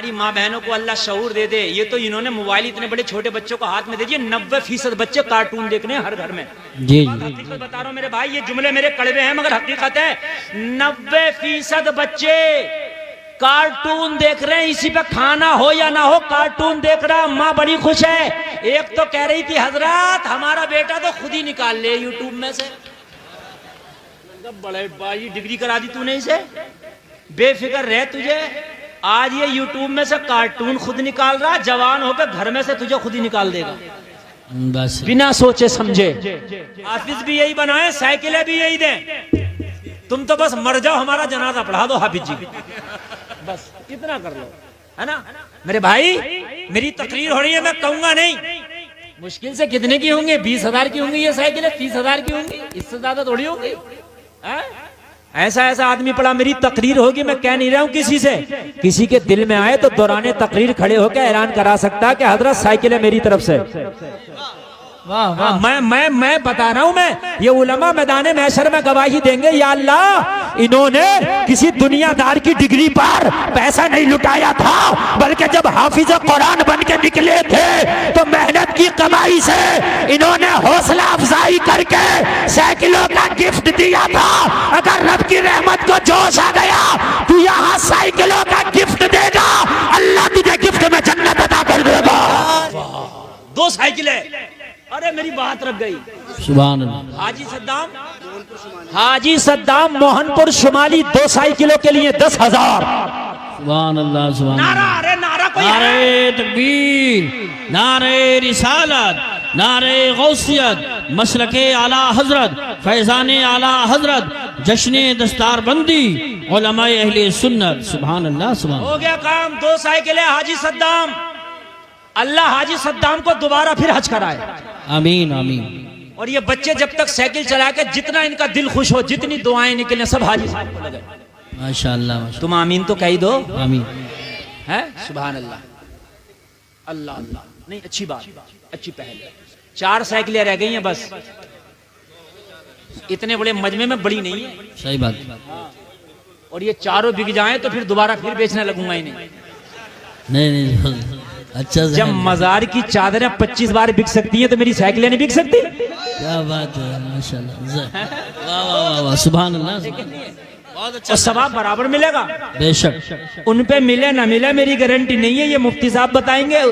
हमारी माँ बहनों को अल्लाह शऊर दे दे। ये तो इन्होंने मोबाइल इतने बड़े छोटे बच्चों को हाथ में दे दिए। 90% बच्चे कार्टून देखने हर घर में। जी हकीकत बता रहा हूँ मेरे भाई, ये जुमले मेरे कड़वे हैं मगर हकीकत है। 90% बच्चे कार्टून देख रहे हैं। इसी पे खाना हो या ना हो कार्टून देख रहा। माँ बड़ी खुश है। एक तो कह रही थी हजरत हमारा बेटा तो खुद ही निकाल ले यूट्यूब में से। बड़े भाई डिग्री करा दी तूने इसे, बेफिक्र रह तुझे। आज ये यूट्यूब में से कार्टून खुद निकाल रहा, जवान होकर घर में से तुझे खुद ही निकाल देगा बस बिना सोचे समझे। हाफिज भी यही बनाए, साइकिलें भी यही दें। तुम तो बस मर जाओ, हमारा जनाजा पढ़ा दो हाफिज जी, बस इतना कर लो, है ना मेरे भाई। मेरी तकरीर हो रही है, मैं कहूंगा नहीं। मुश्किल से कितने की होंगे? 20,000 की होंगी ये साइकिलें, 30,000 की होंगी, इससे ज्यादा थोड़ी होंगी। ऐसा ऐसा आदमी पड़ा, मेरी तकरीर होगी। मैं कह नहीं रहा हूं किसी से, किसी के दिल में आए तो दौराने तकरीर खड़े होकर ऐलान करा सकता है कि हजरत साइकिल है मेरी तरफ से। वाह वाह। मैं बता रहा हूं, मैं ये उलमा मैदाने महशर में गवाही देंगे, या अल्लाह इन्होंने किसी दुनियादार की डिग्री पर पैसा नहीं लुटाया था, बल्कि जब हाफिज कुरान बन के निकले थे तो मेहनत की कमाई से इन्होंने हौसला अफजाई करके साइकिलों का गिफ्ट दिया था। अगर रब की रहमत को जोश आ गया तू यहाँ साइकिलों का गिफ्ट देगा, अल्लाह तुझे गिफ्ट में जन्नत अता कर देगा। 2 साइकिलें, अरे मेरी बात रख गई। सुभान अल्लाह। हाजी सद्दाम मोहनपुर शुमाली 2 साइकिलों के लिए 10,000। सुभान अल्लाह सुभान नारा, अल्लाह। अरे नारा कोई नारे तकबीर, नारे रिसालत, नारे गौसियत, मसलके आला हजरत, फैजाने आला हजरत, जश्ने दस्तारबंदी, उलमाए अहले सुन्नत। सुभान अल्लाह सुभान। हो गया काम। 2 साइकिलें हाजी सद्दाम। अल्लाह हाजी सद्दाम को दोबारा फिर हज कराए। आमीन आमीन। और ये बच्चे जब तक साइकिल चला के जितना इनका दिल खुश हो, जितनी दुआएं निकले सब हाजी साहब को लगे। माशाअल्लाह माशाअल्लाह। तुम आमीन तो कह दो। आमीन। है सुभान अल्लाह। अल्लाह अल्लाह। नहीं अच्छी बात, अच्छी पहल। 4 साइकिलें रह गई हैं बस। इतने बड़े मजमे में बड़ी नहीं है। सही बात। और ये चारों बिक जाएं तो फिर दोबारा फिर बेचने लगूंगा इन्हें। नहीं अच्छा जब मजार की चादरें 25 बार बिक सकती हैं तो मेरी साइकिलें नहीं बिक सकती? क्या बात है माशाअल्लाह। वाह वाह वाह वाह। सुभान अल्लाह। बहुत अच्छा। और सवाब बराबर मिलेगा बेशक। उन पे मिले ना मिले मेरी गारंटी नहीं है, ये मुफ्ती साहब बताएंगे।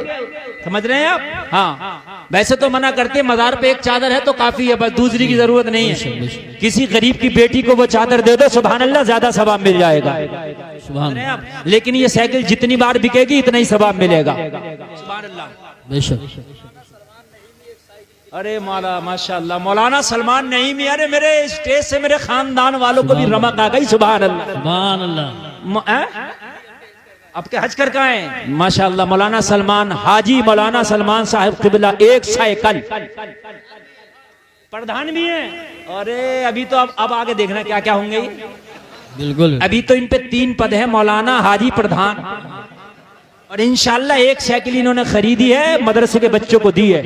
समझ रहे हैं आप? हाँ, वैसे तो मना करते मजार पे एक चादर है तो काफी है, बस दूसरी की जरूरत नहीं है। किसी गरीब की बेटी को वो चादर दे दो, सुभान अल्लाह, ज्यादा सवाब मिल जाएगा। सुभान अल्लाह। लेकिन ये साइकिल जितनी बार बिकेगी इतना ही सवाब मिलेगा। सुभान अल्लाह। बेशक। अरे मौला माशाअल्लाह, मौलाना सलमान नहीं भी, अरे मेरे स्टेज से मेरे खानदान वालों को भी रमक आ गई। सुभान अल्लाह सुभान अल्लाह। आपके हज कर कहाँ है? माशाअल्लाह मौलाना सलमान, हाजी मौलाना सलमान साहब क़िबला, 1 साइकिल प्रधान भी हैं। अरे अभी तो अब आगे देखना क्या क्या होंगे। बिल्कुल। अभी तो इन पे 3 पद है, मौलाना, हाजी, प्रधान। और इंशाअल्लाह 1 साइकिल इन्होंने खरीदी है, मदरसे के बच्चों को दी है।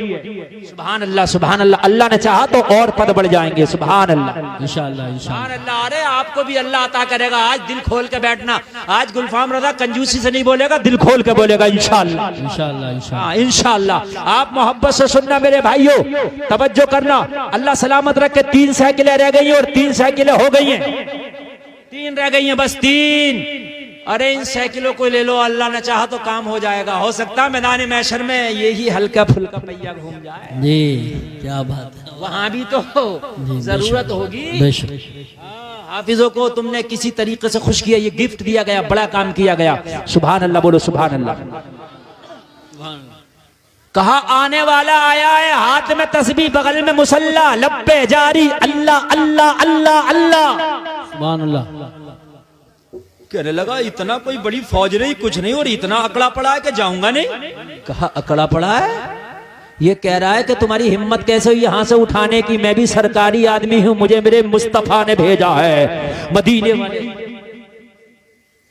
सुभान अल्लाह सुभान अल्लाह। अल्लाह ने चाहा तो और पद बढ़ जाएंगे। सुभान अल्लाह इंशाअल्लाह इंशाअल्लाह। सुभान अल्लाह। अरे आपको भी अल्लाह अता करेगा। आज दिल खोल के बैठना। आज गुलफाम रजा कंजूसी से नहीं बोलेगा, दिल खोल के बोलेगा इंशाअल्लाह इंशाअल्लाह इंशाअल्लाह। हाँ इंशाअल्लाह। आप मोहब्बत से सुनना मेरे भाइयों, तवज्जो करना। अल्लाह सलामत रख के 3 साइकिलें रह गई और 3 साइकिलें हो गई हैं। 3 रह गई हैं बस, 3। अरे इन साइकिलों को ले लो, अल्लाह ने चाहा तो काम हो जाएगा। हो सकता है मैदान महशर में यही हल्का फुल्का पहिया घूम जाए। जी क्या बात है। वहां भी तो जरूरत होगी। बेशक। हाफिजों को तुमने किसी तरीके से खुश किया, ये गिफ्ट दिया गया, बड़ा काम किया गया। सुभान अल्लाह बोलो सुभान अल्लाह। कहा आने वाला आया है, हाथ में तस्बीह, बगल में मुसल्ला, लब्बे जारी, अल्लाह अल्लाह अल्लाह अल्लाह। सुभान अल्लाह। कहने लगा इतना कोई बड़ी फौज रही कुछ नहीं, और इतना अकड़ा पड़ा है कि जाऊंगा नहीं। कहा अकड़ा पड़ा है? ये कह रहा है कि तुम्हारी हिम्मत कैसे हुई यहाँ से उठाने की? मैं भी सरकारी आदमी हूँ, मुझे मेरे मुस्तफा ने भेजा है मदीने वाले।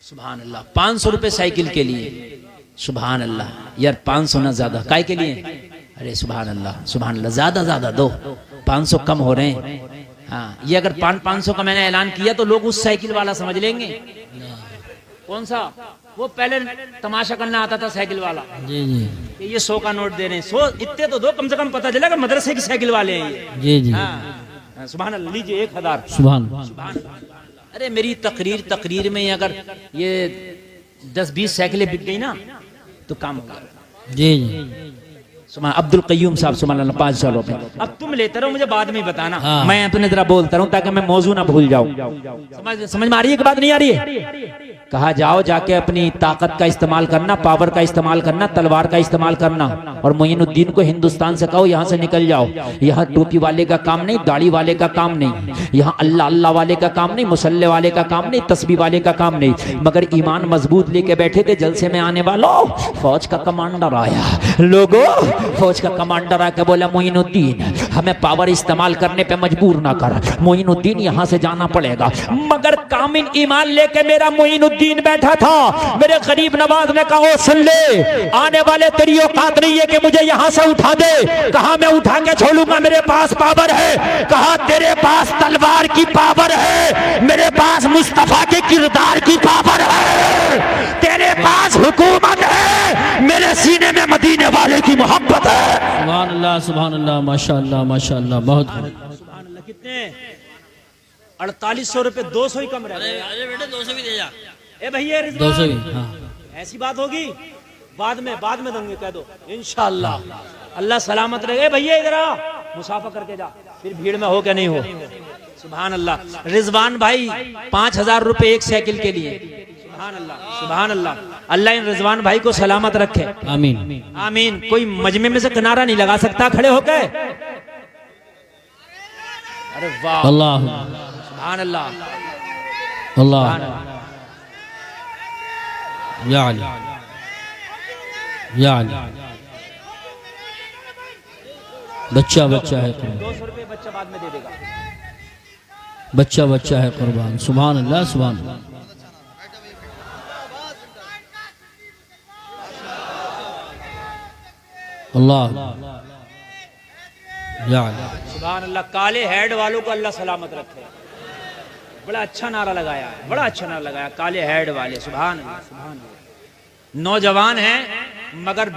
सुभान अल्लाह। 500 रुपए साइकिल के लिए। सुभान अल्लाह। यार 500 ना ज्यादा, काय के लिए? अरे सुभान अल्लाह सुभान अल्लाह। ज्यादा दो, 500 कम हो रहे हैं। हाँ, ये अगर 500 का मैंने ऐलान किया तो लोग उस साइकिल वाला समझ लेंगे। कौन सा? वो पहले तमाशा करना आता था साइकिल वाला, जी जी कि ये 100 का नोट दे रहे हैं, 100 इतने तो दो, कम से कम पता चलेगा मदरसे की साइकिल वाले हैं ये। जी जी हाँ, सुभान अल्लाह, लीजिए 1000। सुभान सुभान अल्लाह। अरे मेरी तकरीर में अगर ये 10-20 साइकिलें बिक गई ना तो काम कर। जी जी सुभान अब्दुल कय्यूम साहब, सुभान अल्लाह, 500 रुपए। अब तुम लेते रहो, मुझे बाद में बताना। हाँ। मैं अपने जरा बोलता रहूं ताकि मैं मौजू ना भूल जाऊं। समझ में आ रही है कि बात नहीं आ रही है? कहा जाओ जाके अपनी ताकत का इस्तेमाल करना, पावर का इस्तेमाल करना, तलवार का इस्तेमाल करना, और मोइनुद्दीन को हिंदुस्तान से कहो यहाँ से निकल जाओ। यहाँ टोपी वाले का काम नहीं, दाढ़ी वाले का काम नहीं, यहाँ अल्लाह अल्लाह वाले का काम नहीं, मुसल्ले वाले का काम नहीं, तस्बीह वाले का काम नहीं, मगर ईमान मजबूत लेके बैठे थे। जलसे में आने वालों, फौज का कमांडर आया, लोगों फौज का कमांडर आके बोला मोइनुद्दीन हमें पावर इस्तेमाल करने पे मजबूर ना कर, मोइनुद्दीन यहाँ से जाना पड़ेगा। मगर कामिल ईमान लेके मेरा मोइनुद्दीन बैठा था। मेरे गरीब नवाज ने कहा सुन ले, आने वाले तेरी औकात नहीं है कि मुझे यहाँ से उठा दे। कहा मैं उठा के छोड़ूंगा, मेरे पास पावर है। कहा तेरे पास तलवार की पावर है, मेरे पास मुस्तफा के किरदार की पावर है। तेरे पास हुकूमत है, मेरे सीने में मदीने वाले की मोहब्बत है। सुभान अल्लाह, माशाअल्लाह माशाअल्लाह, बहुत सुभान अल्लाह। कितने? 4800 रुपए, 200 ही कम रहे। अरे बेटे 200 भी दे जा। ए भैया 200 भी, हाँ। ऐसी बात होगी, बाद में दूंगे, कह दो इंशाअल्लाह। अल्लाह सलामत रहे। ए भैया इधर आ, मुसाफा करके जा, फिर भीड़ में हो क्या नहीं हो। सुभान अल्लाह। रिजवान भाई 5000 रुपए एक साइकिल के लिए। सुभान अल्लाह, सुभान अल्लाह। अल्लाह इन रिजवान भाई को सलामत रखे, आमीन आमीन। कोई मजमे में से किनारा नहीं लगा सकता खड़े होकर। अरे वाह, अल्लाह सुभान अल्लाह, अल्लाह या अली या अली। बच्चा है कुर्बान, 200 रुपए बच्चा बाद में दे देगा। बच्चा है कुर्बान। सुभान अल्लाह, सुभान अल्लाह। या अली। सुभान अल्लाह। काले हेड वालों को अल्लाह सलामत रखे। बड़ा अच्छा नारा लगाया है, बड़ा अच्छा नारा लगाया, काले हेड वाले। सुभान अल्लाह, सुभान अल्लाह। नौजवान हैं मगर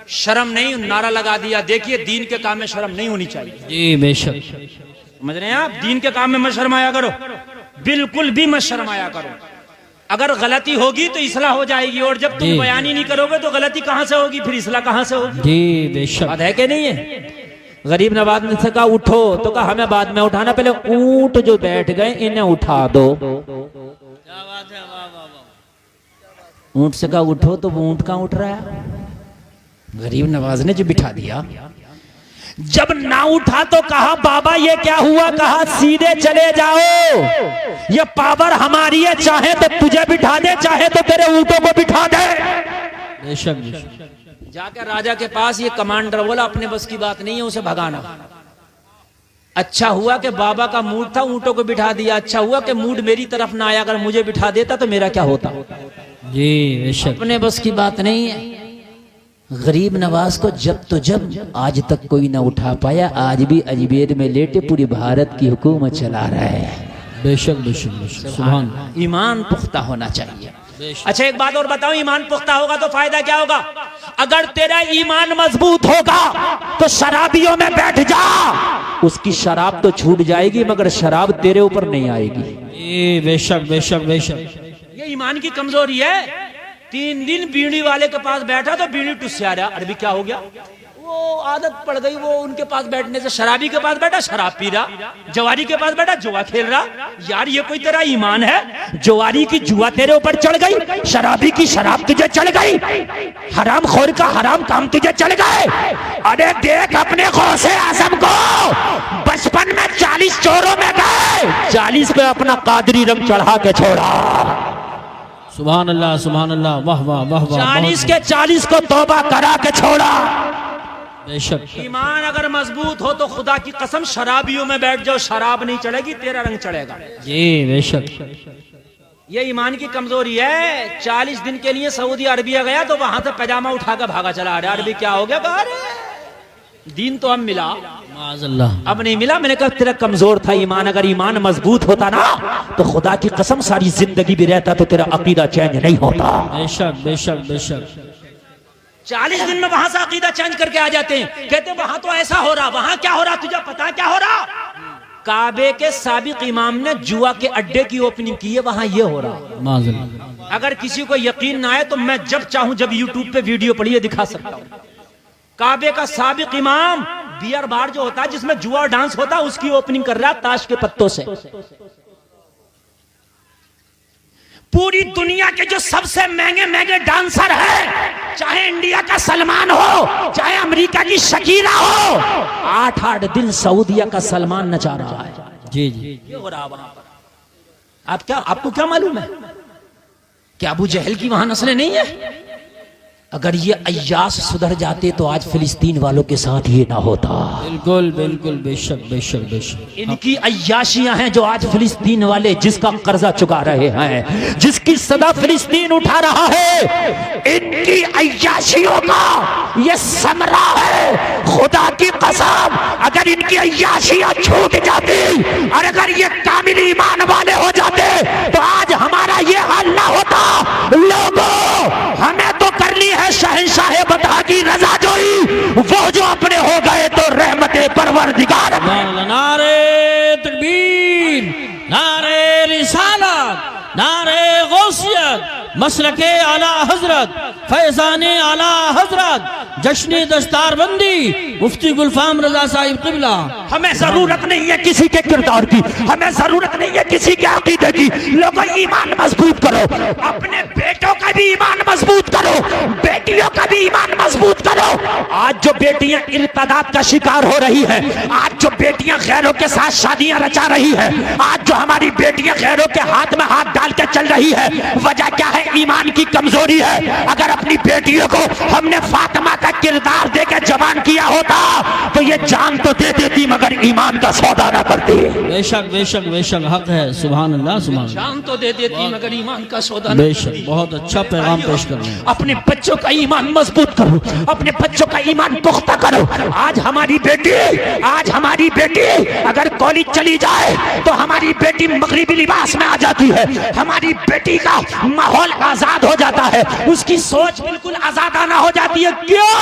शर्म नहीं, नारा लगा दिया। देखिए दीन के काम में शर्म नहीं होनी चाहिए। जी बेशक, समझ रहे हैं आप? दीन के काम में मत शर्माया करो, बिल्कुल भी मत शर्माया करो। अगर गलती होगी तो इसलाह हो जाएगी, और जब तुम बयान ही नहीं करोगे तो गलती कहां से होगी, फिर इसलाह कहां से होगी। जी बेशक। बात है कि नहीं है? गरीब नवाज ने से कहा उठो, तो कहा हमें बाद में उठाना, पहले ऊंट जो बैठ गए इन्हें उठा दो। क्या बात है, वाह वाह वाह। ऊंट से कहा उठो, तो वो ऊंट कहां उठ रहा है? गरीब नवाज ने जो बिठा दिया। जब ना उठा तो कहा बाबा ये क्या हुआ? कहा सीधे चले जाओ, ये पावर हमारी है, चाहे तो तुझे बिठा दे, चाहे तो तेरे ऊंटों को बिठा दे। बेशक बेशक। जाकर राजा के पास ये कमांडर बोला अपने बस की बात नहीं है उसे भगाना। अच्छा हुआ कि बाबा का मूड था, ऊंटों को बिठा दिया। अच्छा हुआ कि मूड मेरी तरफ ना आया, अगर मुझे बिठा देता तो मेरा क्या होता। जी बेशक। अपने बस की बात नहीं है। गरीब नवाज को जब आज तक कोई ना उठा पाया, आज भी अजमेर में लेटे पूरी भारत की हुकूमत चला रहा है। बेशक बेशक बेशक। सुभान। ईमान पुख्ता होना चाहिए। बेशक। अच्छा एक बात और बताओ, ईमान पुख्ता होगा तो फायदा क्या होगा? अगर तेरा ईमान मजबूत होगा तो शराबियों में बैठ जा, उसकी शराब तो छूट जाएगी मगर शराब तेरे ऊपर नहीं आएगी। जी बेशक बेशक बेशक। ये ईमान की कमजोरी है। 3 दिन बीड़ी वाले के पास बैठा तो बीड़ी टुस्या रहा। अरे भी क्या हो गया? वो आदत पड़ गई, वो उनके पास बैठने से। शराबी के पास बैठा शराब पी रहा, जवारी के पास बैठा जुआ खेल रहा। यार ये कोई तेरा ईमान है? जवारी की जुआ तेरे ऊपर चढ़ गई, शराबी की शराब तुझे चढ़ गई, हराम खोर का हराम काम तुझे चढ़ गए। अरे देख अपने गौसे आजम को, बचपन में 40 चोरों में गए, 40 पे अपना कादरी रंग चढ़ा के छोड़ा। सुभान अल्लाह, सुभान अल्लाह, वाह वाह वाह वाह। 40 के 40 को तौबा करा के छोड़ा। बेशक। ईमान अगर मजबूत हो तो खुदा की कसम शराबियों में बैठ जाओ, शराब नहीं चढ़ेगी, तेरा रंग चढ़ेगा। जी बेशक। ये ईमान की कमजोरी है। 40 दिन के लिए सऊदी अरबिया गया तो वहां से पैजामा उठाकर भागा चला। अरे अरबी क्या हो गया? दीन तो अब मिला, माज़अल्लाह। अब नहीं मिला। मैंने कहा तेरा कमजोर था ईमान, अगर ईमान मजबूत होता ना तो खुदा की कसम सारी जिंदगी भी रहता तो तेरा अकीदा चेंज नहीं होता। बेशक बेशक बेशक। 40 दिन में वहां से अकीदा चेंज करके आ जाते हैं, कहते वहां तो ऐसा हो रहा, वहां क्या हो रहा, तुझे पता है क्या हो रहा? काबे के साबिक इमाम ने जुआ के अड्डे की ओपनिंग की है, वहां ये हो रहा। माज़अल्लाह। अगर किसी को यकीन ना आए तो मैं जब चाहूं जब यूट्यूब पे वीडियो पढ़िए दिखा सकता हूं। काबे का साबिक इमाम बियर बार जो होता है जिसमें जुआ और डांस होता है उसकी ओपनिंग कर रहा है ताश के पत्तों से। पूरी दुनिया के जो सबसे महंगे महंगे डांसर हैं, चाहे इंडिया का सलमान हो चाहे अमेरिका की शकीरा हो, 8-8 दिन सऊदिया का सलमान नचा रहा है। जी जी। ये हो रहा वहां पर। आपको क्या मालूम है कि अबू जहल की वहां नस्लें नहीं है? अगर ये अय्यास सुधर जाते तो आज फिलिस्तीन वालों के साथ ये ना होता। बिल्कुल बिल्कुल बेशक बेशक बेशक। इनकी अय्याशियां हैं जो आज फिलिस्तीन वाले जिसका कर्जा चुका रहे हैं, जिसकी सदा फिलिस्तीन उठा रहा है, इनकी अय्याशियों का ये समरा है। खुदा की कसम अगर इनकी अय्याशियां छूट जाती और अगर ये कामिल ईमान वाले हो जाते तो आज हमारा ये हाल ना होता। लोगों, हमें तो करनी है शहंशाह बता की रजा जोई, वो जो अपने हो गए तो रहमते परवरदिगार। नारे तकबीर, नारे रिसालत, नारे गौसियत, मसलके आला हजरत, फैजाने आला हजरत, जश्न दस्तारबंदी मुफ्ती गुलफाम रजा साहिब किबला। हमें जरूरत नहीं है किसी के किरदार की, हमें जरूरत नहीं है किसी के अकीदे की। लोगों, ईमान मजबूत करो, अपने बेटों का भी ईमान मजबूत करो, बेटियों का भी ईमान मजबूत करो। आज जो बेटियां इर्तिदाद का शिकार हो रही है, आज जो बेटियां गैरों के साथ शादियां रचा रही है, आज जो हमारी बेटियां गैरों के हाथ में हाथ डाल के चल रही है, वजह क्या है? ईमान की कमजोरी है। अगर अपनी बेटियों को हमने फातिमा का किरदार देकर जवान किया होता तो ये जान तो दे देती मगर ईमान का सौदा ना करती। बेशक बेशक बेशक, हक है। सुभान अल्लाह सुभान। जान तो दे देती मगर ईमान का सौदा ना बेशक। करती। बहुत अच्छा पैगाम पेश कर रहे हैं। अपने बच्चों का ईमान मजबूत करो, अपने बच्चों का ईमान पुख्ता करो। आज हमारी बेटी अगर कॉलेज चली जाए तो हमारी बेटी मगरिबी लिबास में आ जाती है, हमारी बेटी का माहौल आजाद हो जाता है, उसकी सोच बिल्कुल आजादाना हो जाती है। क्यों?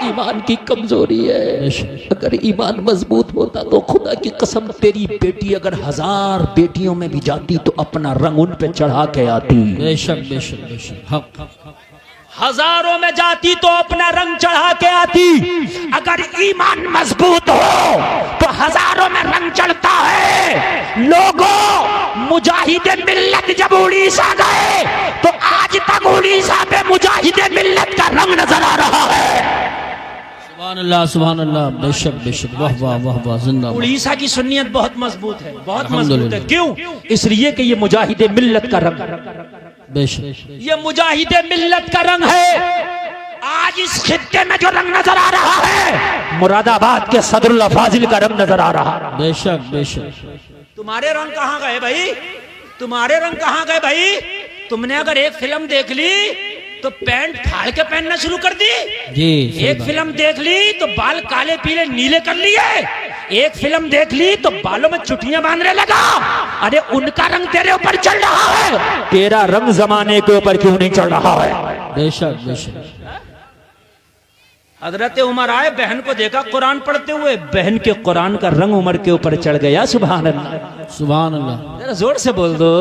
ईमान की कमजोरी है। अगर ईमान मजबूत होता तो खुदा की कसम तेरी बेटी अगर 1000 बेटियों में भी जाती तो अपना रंग उन पे चढ़ा के आती। बेशक बेशक बेशक, हक। हजारों में जाती तो अपना रंग चढ़ा के आती। अगर ईमान मजबूत हो तो हजारों में रंग चढ़ता है। लोगों, मुजाहिदे मिल्लत जब उड़ीसा गए तो आज तक उड़ीसा पे मुजाहिदे मिल्लत का रंग नजर आ रहा है। सुभान अल्लाह सुभान अल्लाह। बेशक बेशक, वाह वाह वाह वाह, जिंदाबाद। उड़ीसा की सुन्नियत बहुत मजबूत है, बहुत मजबूत है। अल्हम्दुलिल्लाह। क्यों? इसलिए कि ये मुजाहिदे मिल्लत का रंग, बेशक। ये मुजाहिदे मिल्लत का रंग है। आज इस खित्ते में जो रंग नजर आ रहा है, मुरादाबाद के सदरुल्लाह फाजिल का रंग नजर आ रहा है। बेशक बेशक। तुम्हारे रंग कहाँ गए भाई? तुम्हारे रंग कहाँ गए भाई? तुमने अगर एक फिल्म देख ली तो पैंट फाड़ के पहनना शुरू कर दी। जी। एक फिल्म देख ली तो बाल काले पीले नीले कर लिए। एक फिल्म देख ली तो बालों में चुटियां बांधने लगा। अरे उनका रंग तेरे ऊपर चढ़ रहा है, तेरा रंग जमाने के ऊपर क्यों नहीं चढ़ रहा है? बेशक बेशक। हजरत उमर आए, बहन को देखा कुरान पढ़ते हुए, बहन के कुरान का रंग उमर के ऊपर चढ़ गया। सुभान अल्लाह, सुभान अल्लाह। जरा जोर से बोल दो,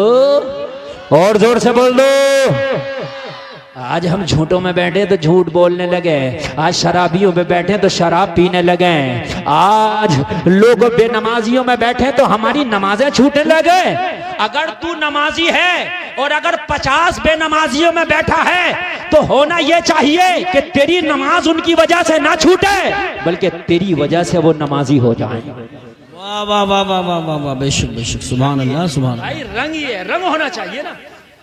और जोर से बोल दो। आज हम झूठों में बैठे तो झूठ बोलने लगे, आज शराबियों में बैठे तो शराब पीने लगे, आज लोग बेनमाजियों में बैठे तो हमारी नमाजें छूटने लगे। अगर तू नमाजी है और अगर 50 बेनमाजियों में बैठा है तो होना यह चाहिए कि तेरी नमाज उनकी वजह से ना छूटे बल्कि तेरी वजह से वो नमाजी हो जाए। वाह वाह वाह वाह वाह वाह वाह, बेशक बेशक, सुभान अल्लाह सुभान अल्लाह। भाई रंग ही है, रंग होना चाहिए ना,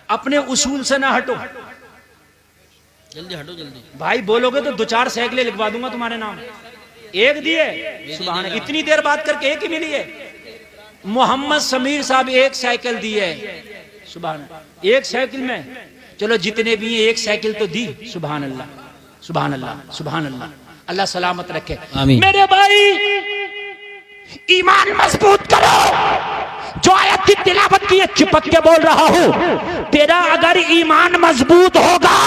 अपने उसूल से ना हटो। जल्दी हटो जल्दी। भाई बोलोगे तो 2-4 साइकिलें लिखवा दूंगा तुम्हारे नाम। एक दिए, सुभान, इतनी देर बात करके एक ही मिली है। मोहम्मद समीर साहब एक साइकिल दी है, सुभान। एक साइकिल में चलो जितने भी हैं एक साइकिल तो दी। सुभान अल्लाह सुभान अल्लाह सुभान अल्लाह। अल्लाह सलामत रखे। आमीन। मेरे भाई ईमान मजबूत करो। जो आयत की तिलावत की है चिपक के बोल रहा हूं, तेरा अगर ईमान मजबूत होगा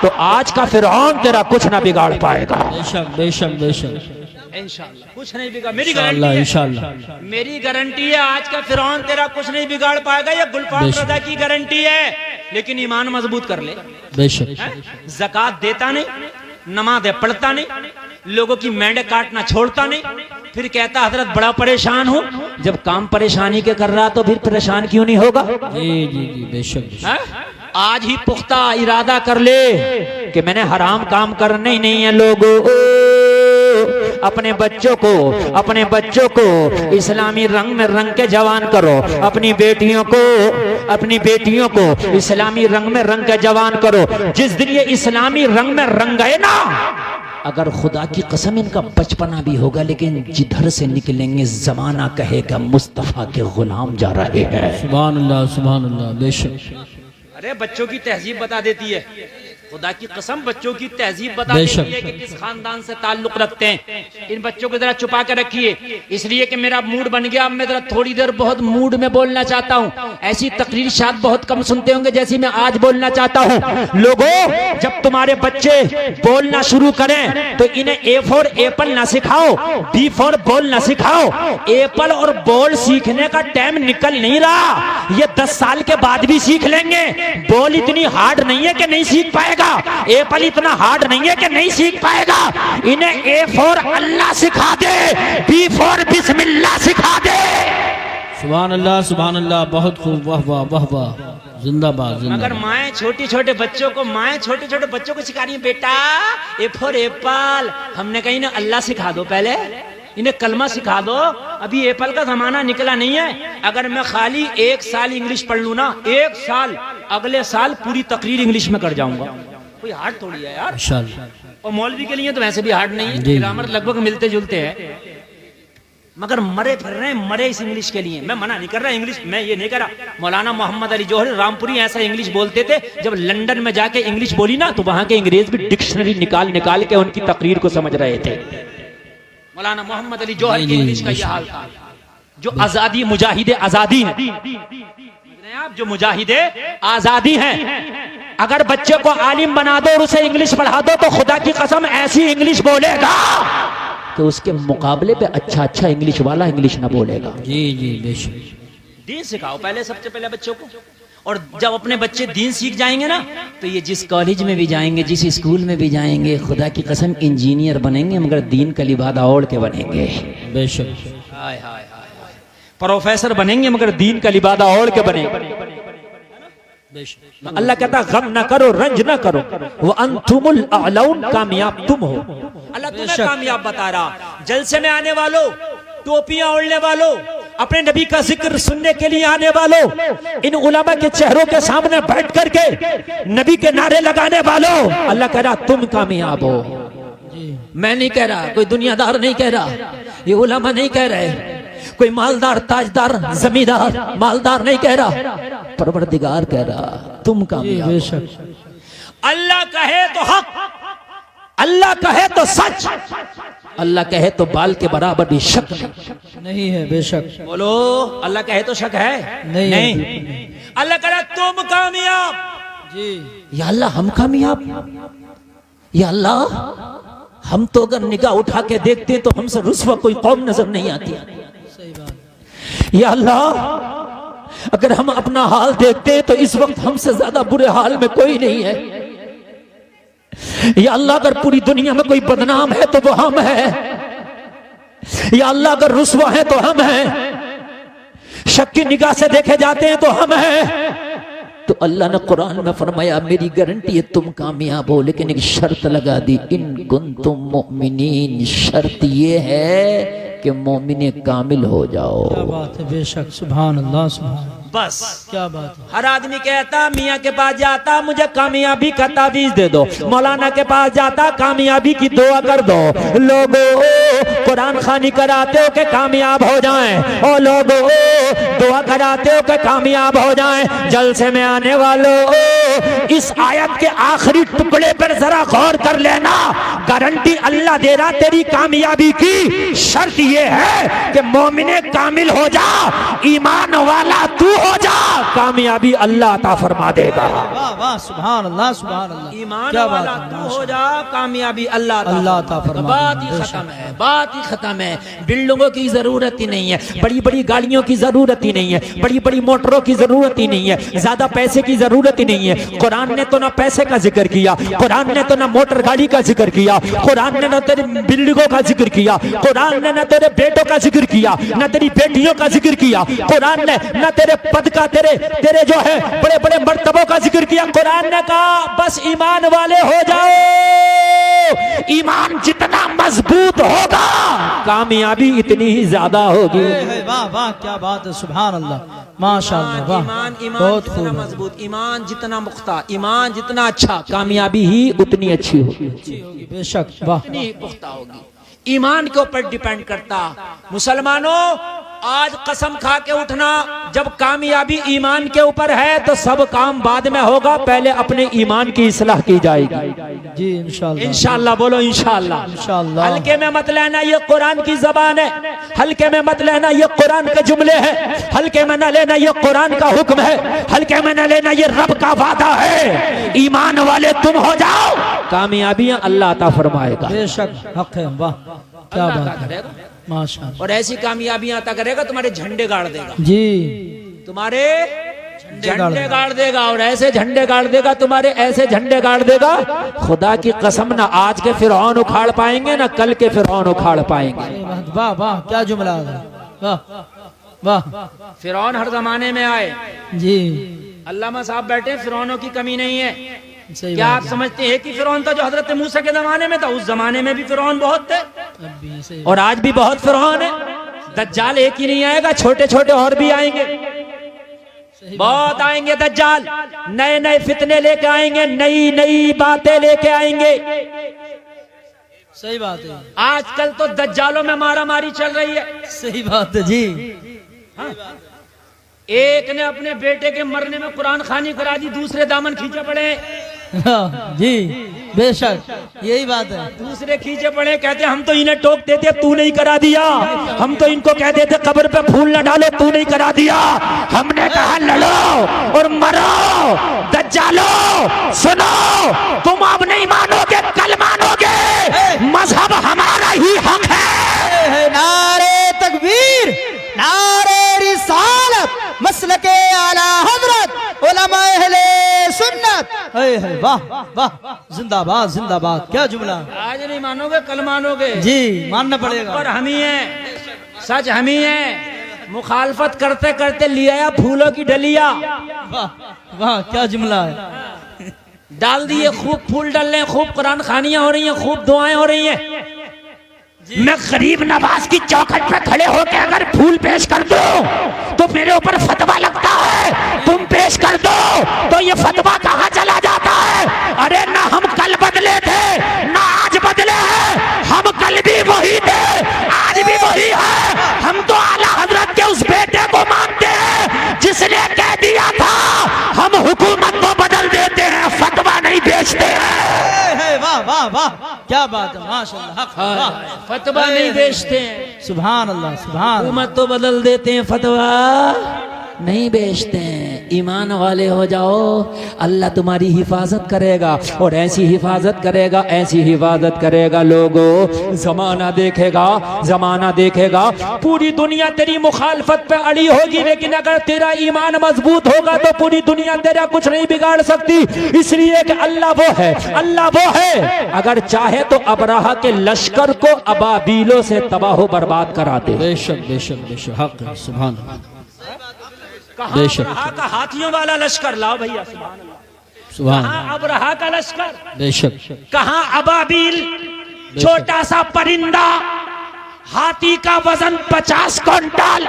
तो आज का फिरौन तेरा कुछ ना बिगाड़ पाएगा। बेशक बेशक बेशक इंशाअल्लाह कुछ नहीं बिगाड़, मेरी इंशाअल्लाह गारंटी है, इंशाअल्लाह। मेरी गारंटी है। आज का फिरौन तेरा कुछ नहीं बिगाड़ पाएगा। ये गुलफाम बेशक। रजा की गारंटी है। लेकिन ईमान मजबूत कर ले। बेशक ज़कात देता नहीं, नमाज़ पढ़ता नहीं, लोगों की मेंढे काटना छोड़ता नहीं, फिर कहता हजरत बड़ा परेशान हूं। जब काम परेशानी के कर रहा तो फिर परेशान क्यों नहीं होगा? जी जी जी बेशक बेशक। है? आज ही पुख्ता इरादा कर ले कि मैंने हराम काम करने ही नहीं है। लोगों अपने बच्चों को इस्लामी रंग में रंग के जवान करो। अपनी बेटियों को इस्लामी रंग में रंग के जवान करो। जिस दिन ये इस्लामी रंग में रंग गए ना, अगर खुदा की कसम इनका बचपना भी होगा, लेकिन जिधर से निकलेंगे जमाना कहेगा मुस्तफा के गुलाम जा रहे हैं। सुभान अल्लाह बेशक। अरे बच्चों की तहजीब बता देती है, खुदा की कसम बच्चों की तहजीब बता बेशक। देती है कि किस खानदान से ताल्लुक रखते हैं। इन बच्चों को जरा छुपा के रखिए, इसलिए कि मेरा मूड बन गया। अब मैं जरा थोड़ी देर बहुत मूड में बोलना चाहता हूँ। ऐसी तकरीर शायद बहुत कम सुनते होंगे जैसी मैं आज बोलना चाहता हूँ। लोगों, जब तुम्हारे बच्चे बोलना शुरू करें तो इन्हें ए फॉर एप्पल ना सिखाओ, बी फॉर बॉल ना सिखाओ। एप्पल और बॉल सीखने का टाइम निकल नहीं रहा। ये 10 साल के बाद भी सीख लेंगे। बॉल इतनी हार्ड नहीं है कि नहीं सीख पाएगा, एप्पल इतना हार्ड नहीं है कि नहीं सीख पाएगा। इन्हें ए फॉर अल्लाह सिखा दे, बी फॉर बिस्मिल्लाह सिखा दे। सुभान अल्लाह बहुत खूब। वाह वाह वाह वाह, जिंदाबाद अगर जिंदाबाद। माएँ छोटे छोटे बच्चों को सिखा रही है, बेटा ए फॉर एप्पल, हमने कही ना अल्लाह सिखा दो, पहले इन्हें कलमा सिखा दो। अभी एप्पल का जमाना निकला नहीं है। अगर मैं खाली 1 साल इंग्लिश पढ़ लूं ना, 1 साल, अगले साल पूरी तकरीर इंग्लिश में कर जाऊंगा। कोई हार्ड थोड़ी है यार। इंशाअल्लाह। और मौलवी के लिए तो वैसे भी हार्ड नहीं है, जी। ग्रामर लगभग मिलते जुलते हैं, मगर मरे फिर रहे हैं, मरे इस इंग्लिश के लिए। मैं मना नहीं कर रहा इंग्लिश, मैं ये नहीं कर रहा। मौलाना मोहम्मद अली जौहरी रामपुरी ऐसा इंग्लिश बोलते थे, जब लंदन में जाके इंग्लिश बोली ना तो वहां के अंग्रेज भी डिक्शनरी निकाल निकाल के उनकी तकरीर को समझ रहे थे। मौलाना मोहम्मद अली जौहरी की इंग्लिश का यह हाल था। जो आजादी मुजाहिदे आजादी है आप, जो मुजाहिदे आजादी हैं, अगर बच्चे को आलिम बना दो और उसे इंग्लिश पढ़ा दो तो खुदा की कसम ऐसी इंग्लिश बोलेगा कि उसके मुकाबले पे अच्छा इंग्लिश वाला इंग्लिश ना बोलेगा। जी जी बेशक। दीन सिखाओ पहले, सबसे पहले बच्चों को। और जब अपने बच्चे दीन सीख जाएंगे ना तो ये जिस कॉलेज में भी जाएंगे, जिस स्कूल में भी जाएंगे, खुदा की कसम इंजीनियर बनेंगे, मगर दीन का लिबादा ओढ़ के बनेंगे। बेशक। हाय हाय हाय। प्रोफेसर बनेंगे मगर दीन का लिबादा ओढ़ के बनेंगे। अल्लाह कहता गम ना करो, रंज ना करो, वो अंतुमुल अअलौन, कामयाब तुम हो। अल्लाह तुम्हें कामयाब बता रहा। जलसे में आने वालों, टोपियां ओढ़ने वालों, अपने नबी का जिक्र सुनने के लिए आने वालों, इन उलमा के चेहरों के सामने बैठ करके नबी के नारे लगाने वालों, अल्लाह कह रहा तुम कामयाब हो। मैं नहीं कह रहा, कोई दुनियादार नहीं कह रहा, ये उलमा नहीं कह रहे, कोई मालदार ताजदार जमींदार मालदार नहीं कह रहा, परवरदिगार कह रहा तुम कामयाब हो। अल्लाह कहे तो हक, अल्लाह कहे तो सच, अल्लाह कहे तो बाल के बराबर भी शक नहीं है। बेशक। बोलो, अल्लाह कहे तो शक है? नहीं। अल्लाह कह रहा तुम कामयाब। जी। या अल्लाह हम कामयाब, या अल्लाह हम तो अगर निगाह उठा के देखते तो हमसे रुस्वा कोई कौम नजर नहीं आती। सही बात। या अल्लाह अगर हम अपना हाल देखते हैं तो इस वक्त हमसे ज्यादा बुरे हाल में कोई नहीं है। या अल्लाह अगर पूरी दुनिया में कोई बदनाम है तो वो हम है। या अल्लाह अगर रुस्वा है तो हम हैं, शक की निगाह से देखे जाते हैं तो हम हैं। तो अल्लाह ने कुरान में फरमाया मेरी गारंटी है तुम कामयाब हो, लेकिन एक शर्त लगा दी, इन कुंतुम मुमिनीन, शर्त ये है कि मोमिने कामिल हो जाओ। क्या बात है। बेशक। सुभान अल्लाह सुभान। बस क्या बात है। हर आदमी कहता मियाँ के पास जाता मुझे कामयाबी का ताबीज दे दो, मौलाना के पास जाता कामयाबी की दुआ कर दो। लोगों कुरान खानी कराते हो कि कामयाब हो जाएं, और लोगों दुआ कराते हो कि कामयाब हो जाएं। जलसे में आने वालों इस आयत के आखिरी टुकड़े पर जरा गौर कर लेना। गारंटी अल्लाह दे रहा तेरी कामयाबी की। शर्त ये है कि मोमिने कामिल हो जा, ईमान वाला तू हो जा, कामयाबी अल्लाह अता फरमा देगा। वाह वाह, सुभान अल्लाह, सुभान अल्लाह। ईमान क्या वाला बात है, तू हो जा, कामयाबी अल्लाह अता फरमा। बात ही खत्म है, बात ही खत्म है। बिल्डिंगों की जरूरत ही नहीं है, बड़ी बड़ी गाड़ियों की जरूरत ही नहीं है, बड़ी बड़ी मोटरों की जरूरत ही नहीं है, ज्यादा पैसे की जरूरत ही नहीं है। कुरान ने तो ना पैसे का जिक्र किया, कुरान ने तो ना मोटर गाड़ी का जिक्र किया, कुरान ने ना तेरी बिल्डिंगों का जिक्र किया, कुरान ने ना तेरे बेटों का जिक्र किया, ना तेरी बेटियों का जिक्र किया, कुरान ने ना तेरे पद का, तेरे जो है बड़े बड़े मर्तबों का जिक्र किया। कुरान ने कहा बस ईमान वाले हो जाओ। ईमान जितना मजबूत होगा कामयाबी इतनी ही ज्यादा होगी। वाह वाह, क्या बात है, सुभान अल्लाह, माशाअल्लाह, वाह। ईमान बहुत जितना खूब, मजबूत, ईमान जितना मुख्ता, ईमान जितना अच्छा, कामयाबी ही उतनी अच्छी होगी, बेशक, वाह। उतनी ही पुख्ता होगी। ईमान के ऊपर डिपेंड करता। मुसलमानों, आज कसम खा के उठना, जब कामयाबी ईमान के ऊपर है तो सब काम बाद में होगा, पहले अपने ईमान की इस्लाह की जाएगी। जी इंशाअल्लाह, इंशाअल्लाह बोलो, इंशाअल्लाह। इंशाअल्लाह। हल्के में मत लेना, ये कुरान की जबान है। हल्के में मत लेना, ये कुरान के जुमले हैं। हल्के में न लेना, ये कुरान का हुक्म है। हल्के में न लेना, ये रब का वादा है। ईमान वाले तुम हो जाओ, कामयाबियां अल्लाह अता फरमाएगा। बेशक, हक है, वाह, क्या अल्लाह बात अता है, करेगा माशाअल्लाह। और ऐसी कामयाबियां अता करेगा, तुम्हारे झंडे गाड़ देगा, जी, तुम्हारे गाड़ झंडे गाड़ देगा। और ऐसे झंडे गाड़ देगा, तुम्हारे ऐसे झंडे गाड़ देगा, खुदा की कसम, ना आज के फिरौन उखाड़ पाएंगे, ना कल के फिरौन उखाड़ पाएंगे। वाह वाह, क्या जुमला है, वाह वाह। फिरौन हर जमाने में आए, जी, अल्लामा साहब बैठे, फिरौनों की कमी नहीं है। सही क्या बात आप है। समझते हैं कि फिरौन था जो हजरत मूसा के जमाने में था? उस जमाने में भी फिरौन बहुत थे अब भी सही, और आज भी बहुत फिरौन है। दज्जाल एक ही नहीं आएगा, छोटे छोटे और भी आएंगे, बहुत आएंगे दज्जाल। नए नए फितने लेके आएंगे, नई नई बातें लेके आएंगे। सही बात है, आजकल तो दज्जालों में मारा मारी चल रही है। सही बात है जी। एक ने अपने बेटे के मरने में कुरान खानी करा दी, दूसरे दामन खींचे पड़े। जी, बेशक, यही बात है। दूसरे खींचे पड़े, कहते हम तो इन्हें टोकते थे, तू नहीं करा दिया। हम तो इनको कहते थे कब्र पे फूल न डालो, तू नहीं करा दिया। हमने कहा लड़ो और मरो। दज्जालो सुनो, तुम अब नहीं मानोगे, कल मानोगे। मजहब हमारा ही हक है। नारे तकबीर, नारे रिसालत, मसलके आला हजरत, उलमा अहले सुन्नत। वाह वाह, जिंदाबाद जिंदाबाद, क्या जुमला। आज नहीं मानोगे, कल मानोगे। जी, मानना पड़ेगा। पर हम ही है, सच हम ही है। मुखालफत करते करते लिया फूलों की डलिया, वाह वाह, क्या जुमला है। डाल दिए, खूब फूल डल रहे हैं, खूब कुरान खानियां हो रही हैं, खूब दुआएं हो रही हैं। मैं गरीब नवाज की चौखट पे खड़े होकर अगर फूल पेश कर दूं तो मेरे ऊपर फतवा लगता है। तुम पेश कर दो तो ये फतवा कहाँ चला जाता है? अरे ना हम कल बदले थे, ना आज बदले हैं। हम कल भी वही थे, आज भी वही है। हम तो आला हजरत के उस बेटे को मानते हैं जिसने कह दिया था हम हुकूमत को बदल देते हैं, फतवा नहीं बेचते हैं। वाह वाह वाह, क्या बात है, माशाअल्लाह, हक, वाह। फतवा नहीं बेचते हैं, सुभान अल्लाह, सुभान। हुकूमत तो बदल देते हैं, फतवा नहीं बेचते हैं। ईमान वाले हो जाओ, अल्लाह तुम्हारी हिफाजत करेगा और ऐसी हिफाजत करेगा, ऐसी हिफाजत करेगा। लोगों, जमाना देखेगा, जमाना देखेगा, पूरी दुनिया तेरी मुखालफत पे अड़ी होगी, लेकिन अगर तेरा ईमान मजबूत होगा तो पूरी दुनिया तेरा कुछ नहीं बिगाड़ सकती। इसलिए कि अल्लाह वो है, अल्लाह वो है, अगर चाहे तो अबराहा के लश्कर को अबाबीलों से तबाह बर्बाद करा दे। बेशक बेशक बेशक, हक है, सुभान। बेशक का हाथियों वाला लश्कर लाओ भैया, सुभान, कहाँ अबरहा का लश्कर, बेशक, कहाँ अबाबील, छोटा सा परिंदा, हाथी का वजन 50 क्विंटल।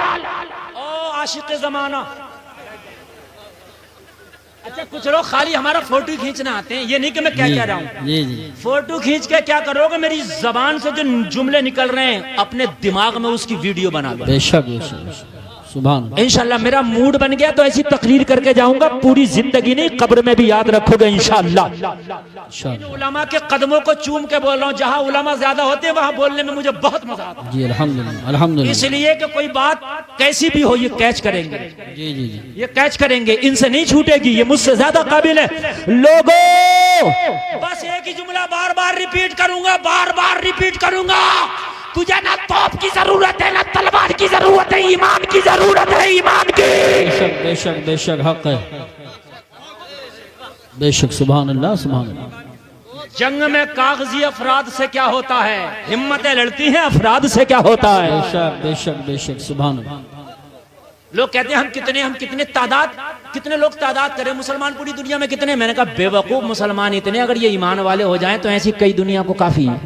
ओ आशिक जमाना। अच्छा, कुछ लोग खाली हमारा फोटो खींचना आते हैं, ये नहीं कि मैं क्या कह रहा हूँ। जी जी, फोटो खींच के क्या करोगे? मेरी जबान से जो जुमले निकल रहे हैं, अपने दिमाग में उसकी वीडियो बना लो। बेशक बेशक, सुभान अल्लाह। इंशाल्लाह मेरा मूड बन गया तो ऐसी तकरीर करके जाऊंगा, पूरी जिंदगी नहीं कब्र में भी याद रखोगे इंशाल्लाह। इंशाअल्लाह। उलमा के कदमों को चूम के बोल रहा हूँ, जहाँ उलमा ज्यादा होते हैं वहाँ बोलने में मुझे बहुत मजा आता है। जी अल्हम्दुलिल्लाह अल्हम्दुलिल्लाह। इसलिए कि कोई बात कैसी भी हो ये कैच करेंगे, जी जी जी। ये कैच करेंगे, इनसे नहीं छूटेगी, ये मुझसे ज्यादा काबिल है। लोगों बस एक ही जुमला बार बार रिपीट करूंगा, बार बार रिपीट करूंगा। तुझे ना तोप की जरूरत है, ना तलवार की जरूरत है, ईमान की जरूरत है, ईमान की। बेशक बेशक बेशक हक है, बेशक। सुभान अल्लाह सुभान अल्लाह। जंग में कागजी अफराद से क्या होता है, हिम्मतें लड़ती हैं अफराद से क्या होता है। बेशक बेशक बेशक सुभान अल्लाह। लोग कहते हैं हम कितने तादाद, कितने लोग तादाद करें, मुसलमान पूरी दुनिया में कितने। मैंने कहा बेवकूफ, मुसलमान इतने, अगर ये ईमान वाले हो जाएं तो ऐसी कई दुनिया को काफी है।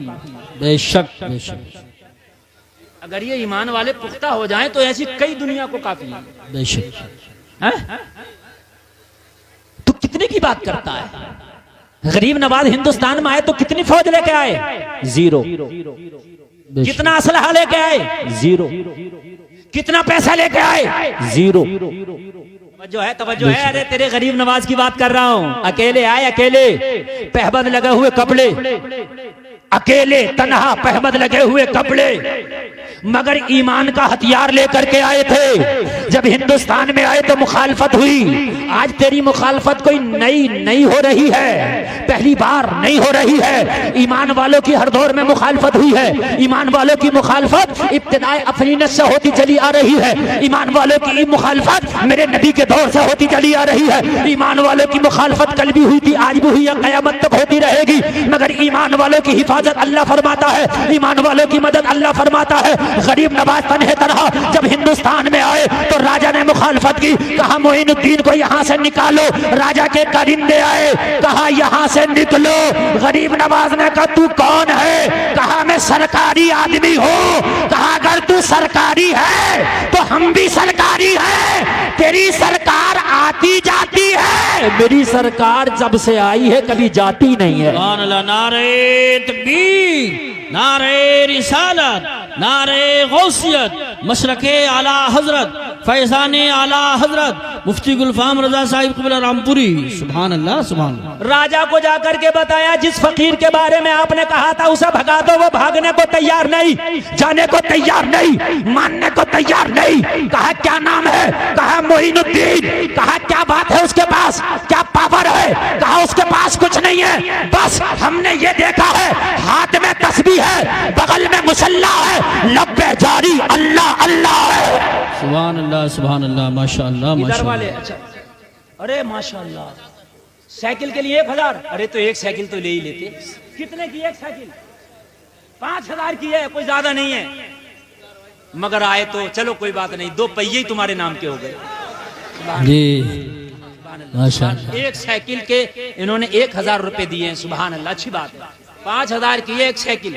बेशक बेशक। अगर ये ईमान वाले पुख्ता हो जाएं तो ऐसी कई दुनिया को काफी है। बेशक। तू कितने की बात करता है। गरीब नवाज हिंदुस्तान में आए तो कितनी फौज लेके आए, जीरो। कितना असलहा लेके आए, जीरो। कितना पैसा लेके आए, जीरो। तवज्जो है। अरे तेरे गरीब नवाज की बात कर रहा हूं। अकेले आए, अकेले पहबंद लगे हुए कपड़े, अकेले तन्हा पहबंद लगे हुए कपड़े, मगर ईमान का हथियार लेकर के आए थे। जब हिंदुस्तान में आए तो मुखालफत हुई। आज तेरी मुखालफत कोई नई नहीं हो रही है, पहली बार नहीं हो रही है। ईमान वालों की हर दौर में मुखालफत हुई है। ईमान वालों की मुखालफत इब्तिदाए अफरीनत से होती चली आ रही है। ईमान वालों की मुखालफत मेरे नबी के दौर से होती चली आ रही है। ईमान वालों की मुखालफत कल भी हुई थी, आज भी हुई है, क़यामत तक होती रहेगी। मगर ईमान वालों की हिफाजत अल्लाह फरमाता है, ईमान वालों की मदद अल्लाह फरमाता है। गरीब नवाज तन्हे तरह जब हिंदुस्तान में आए तो राजा ने मुखालफत की, कहा मोइनुद्दीन को यहाँ से निकालो। राजा के कारिंदे आए, कहा यहाँ से निकलो। गरीब नवाज ने कहा तू कौन है, कहा मैं सरकारी आदमी हूँ। कहा अगर तू सरकारी है तो हम भी सरकारी है। तेरी सरकार आती जाती है, मेरी सरकार जब से आई है कभी जाती नहीं है। सुभान अल्लाह। नारे तकबीर, नारे रिसालत, नारे गौसियत, मशरके आला हजरत, फैजाने आला हजरत मुफ्ती गुलफाम रजा साहिब क़िबला रामपुरी। सुभान अल्लाह सुभान अल्लाह। राजा को जाकर के बताया, जिस फकीर के बारे में आपने कहा था उसे भगा दो, वो भागने को तैयार नहीं, जाने को तैयार नहीं, मानने को तैयार नहीं। कहा क्या नाम है, कहा मोइनुद्दीन। कहा क्या बात है उसके पास, क्या पावर है, कहा उसके पास कुछ नहीं है, बस हमने ये देखा है हाथ में तस्बीह है, बगल में मुसल्ला है, लब्बे जारी अल्लाह अल्लाह है। सुभान अल्लाह सुभान अल्लाह। माशाअल्लाह माशाअल्लाह। अच्छा, अरे माशाअल्लाह। साइकिल के लिए 1000, अरे तो एक साइकिल तो ले ही लेते। कितने की एक साइकिल, 5000 की है, कोई ज्यादा नहीं है। मगर आए तो चलो कोई बात नहीं, 2 पहिए ही तुम्हारे नाम के हो गए। जी माशाअल्लाह। एक साइकिल के इन्होंने 1000 रुपए दिए हैं। सुभान अल्लाह, अच्छी बात है। 5000 की एक साइकिल,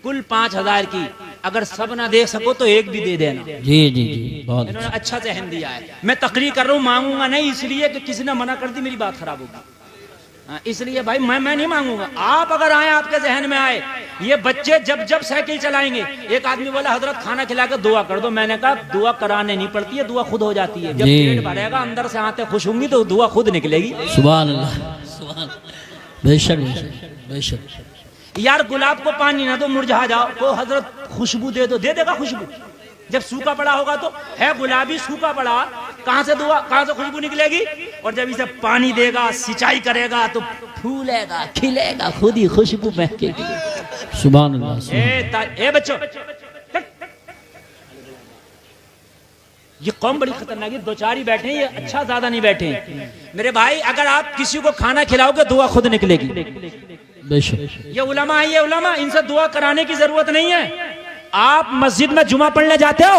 कुल 5000 की। अगर सब ना दे सको तो एक भी दे देना। जी जी जी बहुत इन्होंने अच्छा जहन दिया है। मैं तकरीर कर रहा हूँ, मांगूंगा नहीं, इसलिए कि किसी ने मना कर दी मेरी बात खराब होगी। इसलिए भाई मैं नहीं मांगूंगा। आप अगर आए, आपके जहन में आए, ये बच्चे जब साइकिल चलाएंगे, एक आदमी बोला हजरत खाना खिलाकर दुआ कर दो। मैंने कहा दुआ कराने नहीं पड़ती है, दुआ खुद हो जाती है। जब पेट भरेगा, अंदर से आते खुश होंगी तो दुआ खुद निकलेगी। सुभान अल्लाह सुभान। बेशक बेशक बेशक। यार गुलाब को पानी ना दो, मुरझा जाओ, को हजरत खुशबू दे दो, दे देगा खुशबू। जब सूखा पड़ा होगा तो है गुलाबी, सूखा पड़ा, कहां से खुशबू निकलेगी। और जब इसे पानी देगा, सिंचाई करेगा तो फूलेगा, खिलेगा, खुद ही खुशबू महकेगी। सुभान अल्लाह। ए बच्चों, ये कौम बड़ी खतरनाक है। 2-4 ही बैठे हैं, ये अच्छा ज्यादा नहीं बैठे हैं। मेरे भाई अगर आप किसी को खाना खिलाओगे दुआ खुद निकलेगी। ये उलमा है, ये उलमा, इनसे दुआ कराने की जरूरत नहीं है। आप मस्जिद में जुमा पढ़ने जाते हो,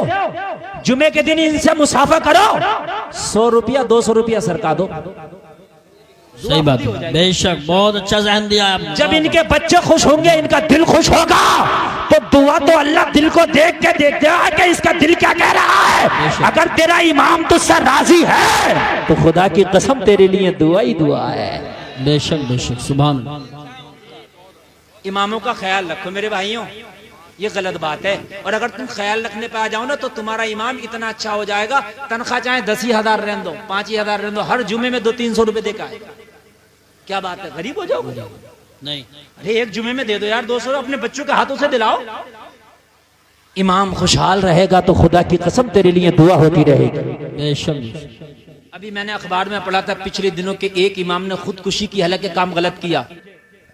जुमे के दिन इनसे मुसाफा करो, 100 रुपया 200 रुपया सरका दो। सही बात है, बेशक बहुत अच्छा जहन दिया आपने। जब इनके बच्चे खुश होंगे, इनका दिल खुश होगा, तो दुआ तो अल्लाह दिल को देख के देखता है कि इसका दिल क्या कह रहा है। अगर तेरा इमाम तुझसे राजी है तो खुदा की कसम तेरे लिए दुआ ही दुआ है। बेशक बेशक। सुभान। इमामों का ख्याल रखो मेरे भाइयों। ये गलत बात है। और अगर तुम ख्याल रखने पे आ जाओ ना तो तुम्हारा इमाम इतना अच्छा हो जाएगा, तनख्वाह चाहे 10,000 रहने दो, 5,000 रहने दो, हर जुमे में 200-300 रुपए देकर आएगा। क्या बात है, गरीब हो जाओगे? नहीं, अरे एक जुमे में दे दो यार 200, अपने बच्चों के हाथों से दिलाओ। इमाम खुशहाल रहेगा तो खुदा की कसम तेरे लिए दुआ होती रहेगी। बेशक। अभी मैंने अखबार में पढ़ा था पिछले दिनों के एक इमाम ने खुदकुशी की, हालांकि काम गलत किया।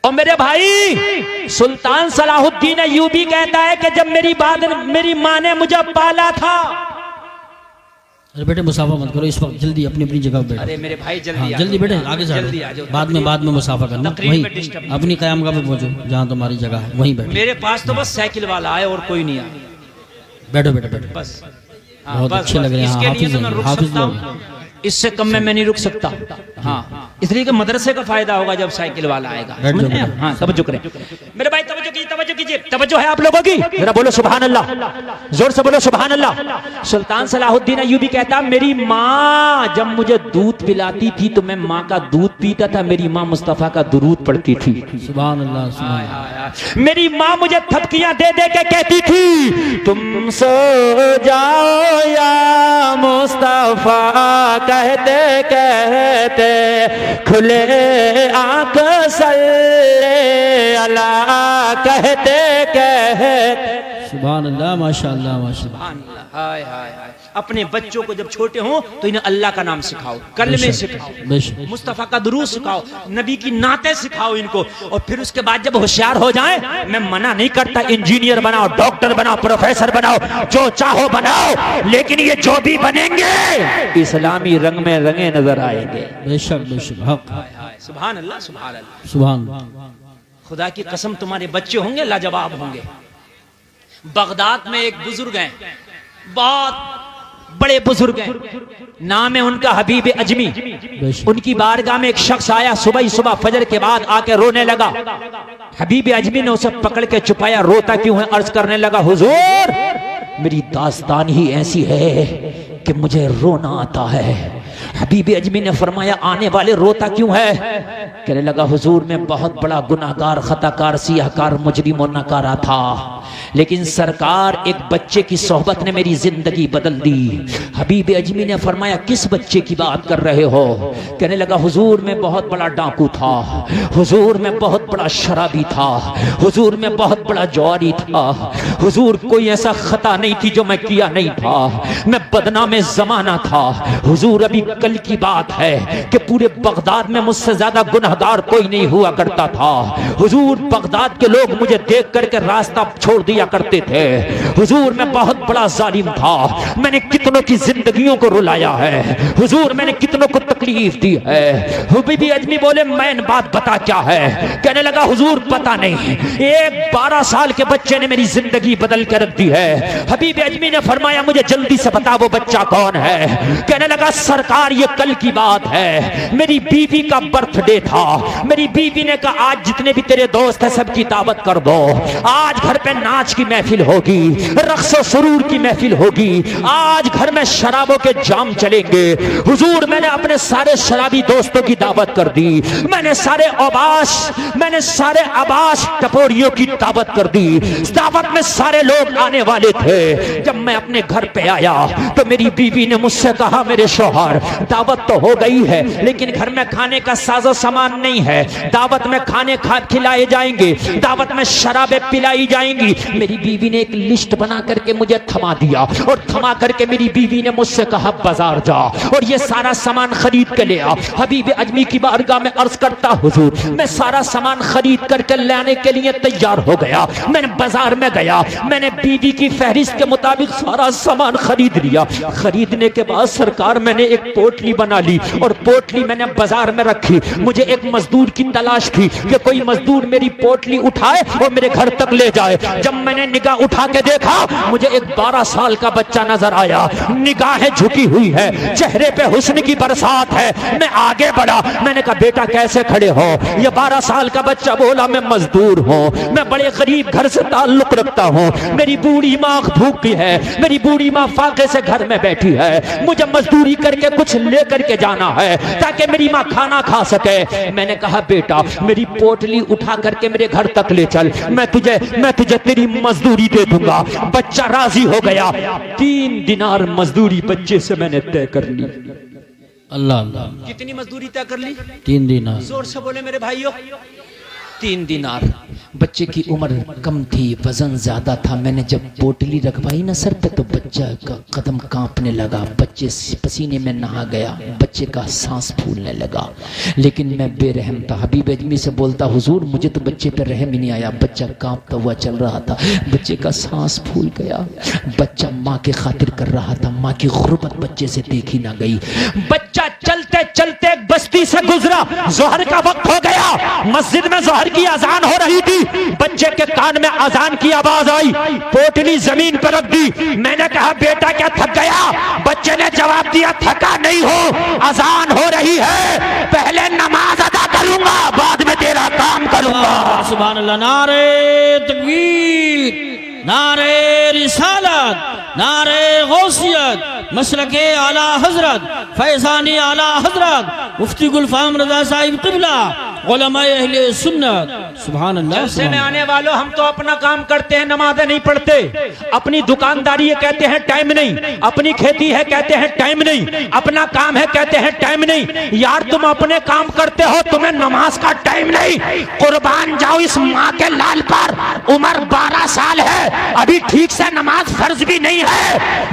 और मेरे भाई सुल्तान सलाहुद्दीन अय्यूबी कहता है कि जब मेरी माँ ने मुझे पाला था। अरे बेटे मुसाफा मत करो इस वक्त, जल्दी अपनी अपनी जगह बैठो। अरे मेरे भाई जल्दी हाँ, जल्दी बेटे आगे से जल्दी आ जाओ। बाद में मुसाफा करना, तकरीर वहीं में disturb अपनी क़यामगाह पे पहुंचो जहाँ तुम्हारी जगह है, वहीं बैठो। मेरे पास तो बस साइकिल वाला आए और कोई नहीं आया। बैठो बेटे बैठो। बस बहुत अच्छे लग रहे हैं। इसके लिए तो मैं रुक हाफिज सकता लोग हूँ, इससे कम में मैं नहीं रुक सकता। हाँ, इसलिए कि मदरसे का फायदा होगा जब साइकिल वाला आएगा। बैठ जाओ, समझ रहे हैं? हाँ, तवज्जो करें मेरे भाई, तवज्जो कीजिए, तवज्जो है आप लोगों की? जरा बोलो सुभान अल्लाह, जोर से बोलो सुभान अल्लाह। सुल्तान सलाहुद्दीन अय्यूबी कहता, मेरी माँ जब मुझे दूध पिलाती थी तो मैं माँ का दूध पीता था, मेरी माँ मुस्तफा का दुरूद पढ़ती थी। सुभान अल्लाह, सुभान अल्लाह। मेरी माँ मुझे थपकियां दे दे के कहती थी, तुम सो जाओ या मुस्तफा, कहते कहते खुले आंख सल्ले अला, कहते कहते। सुभान अल्लाह, माशाअल्लाह माशाअल्लाह। हाय हाय हाय। अपने बच्चों को जब छोटे हों तो इन्हें अल्लाह का नाम सिखाओ, कलमे सिखाओ, बेशक। मुस्तफा का दुरूद सिखाओ, नबी की नाते सिखाओ इनको। और फिर उसके बाद जब होशियार हो जाएं, मैं मना नहीं करता, इंजीनियर बनाओ, डॉक्टर बनाओ, प्रोफेसर बनाओ, जो चाहो बनाओ, लेकिन ये जो भी बनेंगे इस्लामी रंग में रंगे नजर आएंगे। बेशक बेशक, हक। सुभान अल्लाह, सुभान अल्लाह, सुभान। खुदा की कसम तुम्हारे बच्चे होंगे लाजवाब होंगे। बगदाद में एक बुजुर्ग हैं, बहुत बड़े बुजुर्ग हैं, नाम है उनका हबीब अजमी। उनकी बारगाह में एक शख्स आया, सुबह ही सुबह फजर के बाद आके रोने लगा। हबीब अजमी ने उसे पकड़ के छुपाया, रोता क्यों है? अर्ज करने लगा, हुजूर मेरी दास्तान ही ऐसी है कि मुझे रोना आता है। हबीब अजमी ने फरमाया, आने वाले रोता क्यों है? कहने लगा, हुजूर मैं बहुत बड़ा गुनाहगार, खताकार, सियाहकार, मुजरिम और नकारा था, लेकिन सरकार एक बच्चे की सोहबत ने मेरी जिंदगी बदल दी। हबीब अजमी ने फरमाया, किस बच्चे की बात कर रहे हो? कहने लगा, हुजूर मैं बहुत बड़ा डाकू था, हुजूर मैं बहुत बड़ा शराबी था, हुजूर मैं बहुत बड़ा जौहरी था, हुजूर कोई ऐसा खता नहीं थी जो मैं किया नहीं था, मैं बदनामे जमाना था। हुजूर अभी कल की बात है कि पूरे बगदाद में मुझसे ज्यादा गुनहगार कोई नहीं हुआ करता था। हुजूर बगदाद के लोग मुझे देख करके रास्ता छोड़ दिया करते थे। हुजूर मैं बहुत बड़ा जालिम था, मैंने कितनों की जिंदगियों को रुलाया है। हुजूर मैंने कितनों को तकलीफ दी है। हबीबी अजमी बोले, मैं बात बता क्या है? कहने लगा, हुजूर पता नहीं, एक 12 साल के बच्चे ने मेरी जिंदगी बदल कर रख दी है। हबीब अजमी ने फरमाया, मुझे जल्दी से बता वो बच्चा कौन है? कहने लगा, सरकार ये कल की बात है, मेरी बीवी का बर्थडे था। मेरी बीवी ने कहा, आज जितने भी तेरे दोस्त हैं सबकी दावत कर दो, आज घर पे नाच की महफिल होगी, रक्स सुरूर की महफिल होगी, आज घर में शराबों के जाम चलेंगे। हुजूर मैंने अपने सारे शराबी दोस्तों की दावत कर दी, मैंने सारे आबाश टपोरियों की दावत कर दी। दावत में सारे लोग आने वाले थे। जब मैं अपने घर पे आया तो मेरी बीवी ने मुझसे कहा, मेरे शौहर दावत तो हो गई है लेकिन घर में खाने का साजो सामान नहीं है, दावत में खाने खिलाए जाएंगे, दावत में शराबें पिलाई जाएंगी। मेरी बीवी ने एक लिस्ट बना करके मुझे थमा दिया और थमा करके मेरी बीवी ने मुझसे कहा, बाजार जा और ये सारा सामान खरीद के ले आ। हबीब अजमी की बारगाह में अर्ज करता, हुजूर मैं सारा सामान खरीद करके लाने के लिए तैयार हो गया। मैंने बाजार में गया, मैंने बीवी की फहरिस्त के मुताबिक सारा सामान खरीद लिया। खरीदने के बाद सरकार मैंने एक पोटली बना ली और पोटली मैंने बाजार में रखी। मुझे एक मजदूर की तलाश थी कि कोई मजदूर मेरी पोटली उठाए और मेरे घर तक ले जाए। जब मैंने निगाह उठा के देखा, मुझे एक 12 साल का बच्चा नजर आया, निगाहें झुकी हुई है, चेहरे पे हुस्न की बरसात है। मैं आगे बढ़ा, मैंने कहा बेटा कैसे खड़े हो? ये 12 साल का बच्चा बोला मैं मजदूर हूँ, मैं बड़े गरीब घर से ताल्लुक रखता हूँ, मेरी बूढ़ी माँ भूखी है, मेरी बूढ़ी माँ फाके से घर में बैठी है, मुझे मजदूरी करके कुछ लेकर के जाना है ताकि मेरी माँ खाना खा सके। मैंने कहा बेटा मेरी पोटली उठा करके मेरे घर तक ले चल, मैं तुझे तेरी मजदूरी दे दूंगा। बच्चा राजी हो गया, 3 दिनार मजदूरी बच्चे से मैंने तय कर ली। अल्लाह अल्लाह। कितनी मजदूरी तय कर ली? 3 दिनार। जोर से बोले मेरे भाइयों। 3 दिनार। बच्चे की उम्र कम थी, वजन ज्यादा था। मैंने जब पोटली रखवाई ना सर पे तो बच्चा का कदम कांपने लगा, बच्चे पसीने में नहा गया, बच्चे का सांस फूलने लगा। लेकिन मैं बेरहम था, हबीब अजमी से बोलता हुजूर मुझे तो बच्चे पे रहम ही नहीं आया, बच्चा कांपता हुआ चल रहा था, बच्चे का सांस फूल गया, बच्चा माँ के खातिर कर रहा था, माँ की गुर्बत बच्चे से देखी ना गई। बच्चा चलते चलते एक बस्ती से गुजरा, जोहर का वक्त हो गया, मस्जिद में जोहर की अजान हो रही थी, बच्चे के कान में अजान की आवाज आई, पोटली जमीन पर रख दी। मैंने कहा बेटा क्या थक गया? बच्चे ने जवाब दिया थका नहीं हो, अजान हो रही है, पहले नमाज अदा करूंगा बाद में तेरा काम करूंगा। सुभान अल्लाह। नारे तकबीर, नारे रिसालत, नारे गौसियत, मसलके आला हजरत, फैजानी आला हजरत, मुफ्ती गुलफाम रजा साहिब क़िबला, उलमाए अहले सुन्नत। सुभान अल्लाह। जलसे में आने वालों हम तो अपना काम करते हैं, नमाज़ें नहीं पढ़ते, अपनी दुकानदारी है कहते हैं टाइम नहीं, अपनी खेती है कहते हैं टाइम नहीं, अपना काम है कहते हैं टाइम नहीं। यार तुम अपने काम करते हो, तुम्हें नमाज का टाइम नहीं। कुर्बान जाओ इस माँ के लाल पर, उम्र 12 साल है, अभी ठीक से नमाज फर्ज भी नहीं है।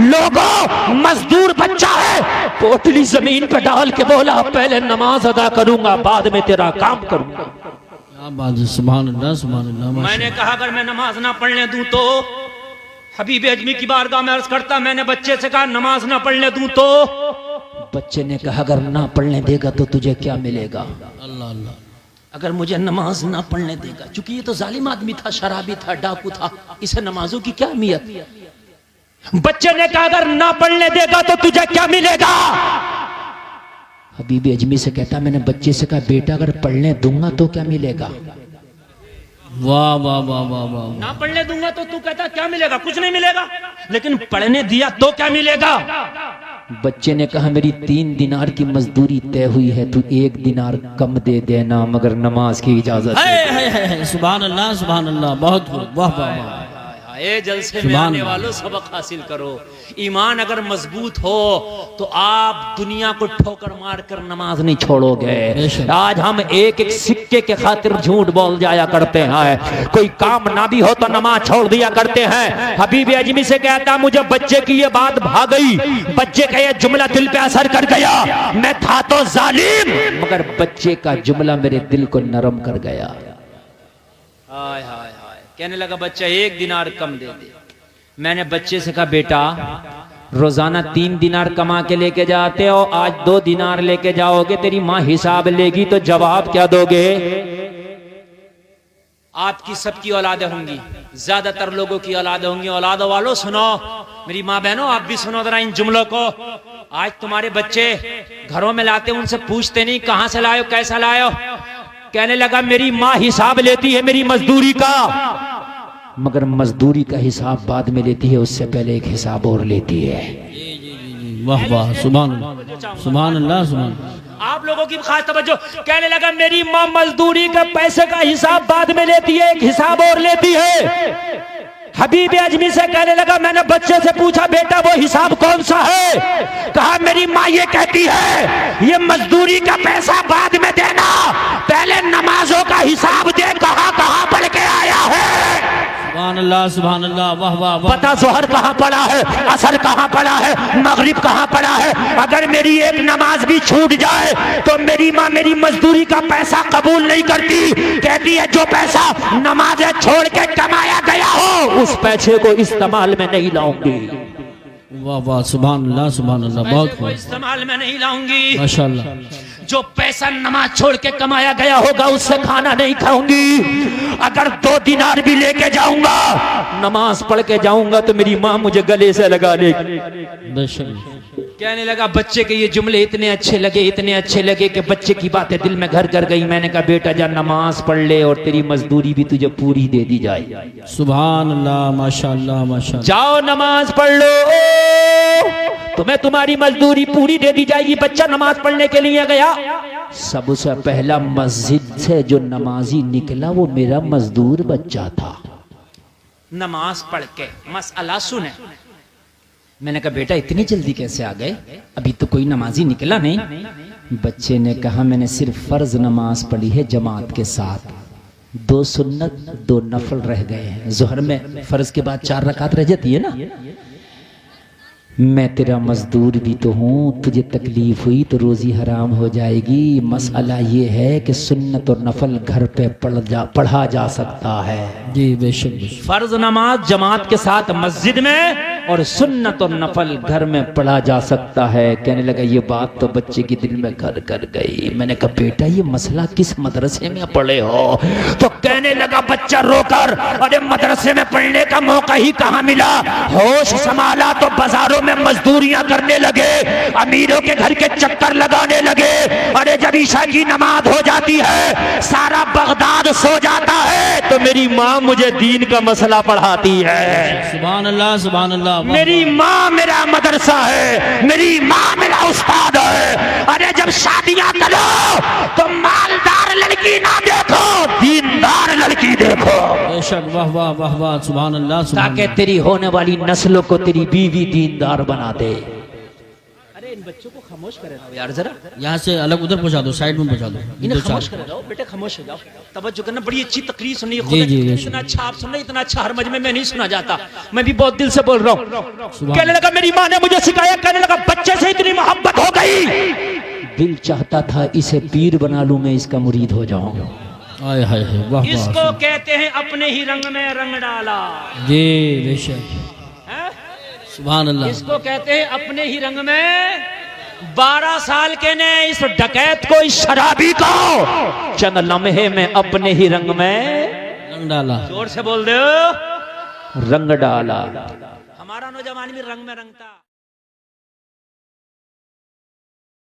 लोगों मजदूर बच्चा है, पोटली जमीन पर डाल के बोला पहले नमाज अदा करूंगा बाद में तेरा काम करूंगा। सुभान अल्लाह, सुभान अल्लाह। मैंने कहा अगर मैं नमाज ना पढ़ने दूं तो, हबीब अजमी की बारगाह में अर्ज करता, मैंने बच्चे से कहा नमाज ना पढ़ने दूं तो, बच्चे ने कहा अगर ना पढ़ने देगा तो तुझे क्या मिलेगा? अल्लाह अल्लाह। अगर मुझे नमाज ना पढ़ने देगा, क्योंकि ये तो जालिम आदमी था, शराबी था, डाकू था, इसे नमाजों की क्या अहमियत? बच्चे ने कहा अगर ना पढ़ने देगा तो तुझे क्या मिलेगा? हबीब अजमी से कहता मैंने बच्चे से कहा बेटा अगर पढ़ने दूंगा तो क्या मिलेगा? वाह वाह वाह वाह वाह। ना पढ़ने दूंगा तो तू कहता क्या मिलेगा? कुछ नहीं मिलेगा, लेकिन पढ़ने दिया तो क्या मिलेगा? बच्चे ने कहा मेरी 3 दिनार की मजदूरी तय हुई है, तू 1 दिनार कम दे देना मगर नमाज की इजाजत है। सुभान अल्लाह, सुभान अल्लाह। बहुत वाह वाह वाह। ए जलसे में आने वालों सबक हासिल करो। ईमान अगर मजबूत हो तो आप दुनिया को ठोकर मार कर नमाज नहीं छोड़ोगे। आज हम एक एक सिक्के के खातिर झूठ बोल जाया करते हैं, कोई काम ना भी हो तो नमाज छोड़ दिया करते हैं। हबीब अजमी से कहता मुझे बच्चे की ये बात भा गई, बच्चे का ये जुमला दिल पे असर कर गया, मैं था तो जालिम मगर बच्चे का जुमला मेरे दिल को नरम कर गया। हाय हाय हाय। कहने लगा बच्चा 1 दिनार कम दे दे। मैंने बच्चे से कहा बेटा रोजाना 3 दिनार कमा के लेके जाते हो, आज 2 दिनार लेके जाओगे, तेरी माँ हिसाब लेगी तो जवाब क्या दोगे? आपकी सबकी औलादें होंगी, ज्यादातर लोगों की औलादें होंगी। औलादों वालों सुनो, मेरी माँ बहनों आप भी सुनो जरा इन जुमलों को। आज तुम्हारे बच्चे घरों में लाते उनसे पूछते नहीं कहां से लाए हो, कैसा लाए हो। कहने लगा मेरी माँ हिसाब लेती है मेरी मजदूरी का, मगर मजदूरी का हिसाब बाद में लेती है, उससे पहले एक हिसाब और लेती है। वाह वाह, सुभान अल्लाह, सुभान अल्लाह, सुभान। आप लोगों की खास तवज्जो। कहने लगा मेरी माँ मजदूरी का पैसे का हिसाब बाद में लेती है, एक हिसाब और लेती है। हबीब अजमी से कहने लगा मैंने बच्चे से पूछा बेटा वो हिसाब कौन सा है? कहा मेरी माँ ये कहती है ये मजदूरी का पैसा बाद में देना, पहले नमाजों का हिसाब दे, कहाँ कहाँ पढ़ के आया है। सुभान अल्लाह, सुभान अल्लाह। वाह वाह वाह। पता जोहर कहाँ पड़ा है, असर कहाँ पड़ा है, मगरिब कहाँ पड़ा है। अगर मेरी एक नमाज भी छूट जाए तो मेरी माँ मेरी मजदूरी का पैसा कबूल नहीं करती, कहती है जो पैसा नमाजें छोड़ के कमाया गया हो उस पैसे को इस्तेमाल में नहीं लाऊंगी। वाह वाह, सुभान अल्लाह, सुभान अल्लाह। बहुत इस्तेमाल में नहीं लाऊंगी। माशाअल्लाह। जो पैसा नमाज छोड़ के कमाया गया होगा उससे खाना नहीं खाऊंगी। अगर 2 दिनार भी लेके जाऊंगा, नमाज पढ़ के जाऊंगा तो मेरी माँ मुझे गले से लगा लेगी। कहने लगा बच्चे के ये जुमले इतने अच्छे लगे कि बच्चे की बातें दिल में घर कर गई। मैंने कहा बेटा जा नमाज पढ़ ले और तेरी मजदूरी भी तुझे पूरी दे दी जाए। सुभान अल्लाह, माशाअल्लाह माशाअल्लाह। जाओ नमाज पढ़ लो, तुम्हें तुम्हारी मजदूरी पूरी दे दी जाएगी। बच्चा नमाज पढ़ने के लिए गया, सबसे पहला मस्जिद से जो नमाजी निकला वो मेरा मजदूर बच्चा था। नमाज पढ़ के मसला सुने। मैंने कहा बेटा इतनी जल्दी कैसे आ गए, अभी तो कोई नमाजी निकला नहीं। बच्चे ने कहा मैंने सिर्फ फर्ज नमाज पढ़ी है जमात के साथ, 2 सुन्नत 2 नफल रह गए हैं। जोहर में फर्ज के बाद 4 रकात रह जाती है ना। मैं तेरा मजदूर भी तो हूँ, तुझे तकलीफ हुई तो रोजी हराम हो जाएगी। मसला ये है कि सुन्नत और नफल घर पे पढ़ा जा सकता है। जी बेशक। फर्ज नमाज जमात के साथ मस्जिद में और सुन्नत और नफल घर में पढ़ा जा सकता है। कहने लगा ये बात तो बच्चे की दिल में घर कर गई। मैंने कहा बेटा ये मसला किस मदरसे में पढ़े हो? तो कहने लगा बच्चा रोकर, अरे मदरसे में पढ़ने का मौका ही कहाँ मिला। होश संभाला तो बाजारों में मजदूरियां करने लगे, अमीरों के घर के चक्कर लगाने लगे। अरे जब ईशा की नमाज हो जाती है, सारा बगदाद सो जाता है, तो मेरी माँ मुझे दीन का मसला पढ़ाती है। सुभान अल्लाह, सुभान अल्लाह। मेरी माँ मेरा मदरसा है, मेरी माँ मेरा उस्ताद है। अरे जब शादियां करो तो मालदार लड़की ना देखो, दीनदार लड़की देखो। बेशक, वाह वाह वाह वाह, सुभान अल्लाह, ताकि तेरी होने वाली नस्लों को तेरी बीवी दीनदार बना दे। अरे इन बच्चों को खामोश करे रहो यार जरा, यहाँ से अलग उधर पहुँचा दो, साइड में पहुँचा दो। इन्हें खामोश करे रहो बेटे, खामोश हो जाओ। तवज्जो करना, बड़ी अच्छी तकरीर सुनी। इतना अच्छा आप सुन रहे, इतना अच्छा हर मजमे में नहीं सुना जाता। मैं भी बहुत दिल से बोल रहा हूँ। कहने लगा मेरी माँ ने मुझे सिखाया, कहने लगा बच्चे से इतनी मोहब्बत हो गई, दिल चाहता था इसे पीर बना लूं, मैं इसका मुरीद हो जाऊं। आय हाय हाय, वाह। इसको कहते हैं अपने ही रंग में रंग डाला। जी बेशक, सुभान अल्लाह। इसको कहते हैं अपने ही रंग में। 12 साल के ने इस डकैत को, इस शराबी को चंद लम्हे में अपने ही रंग में रंग डाला। जोर से बोल दो, रंग डाला। हमारा नौजवान भी रंग में रंगता।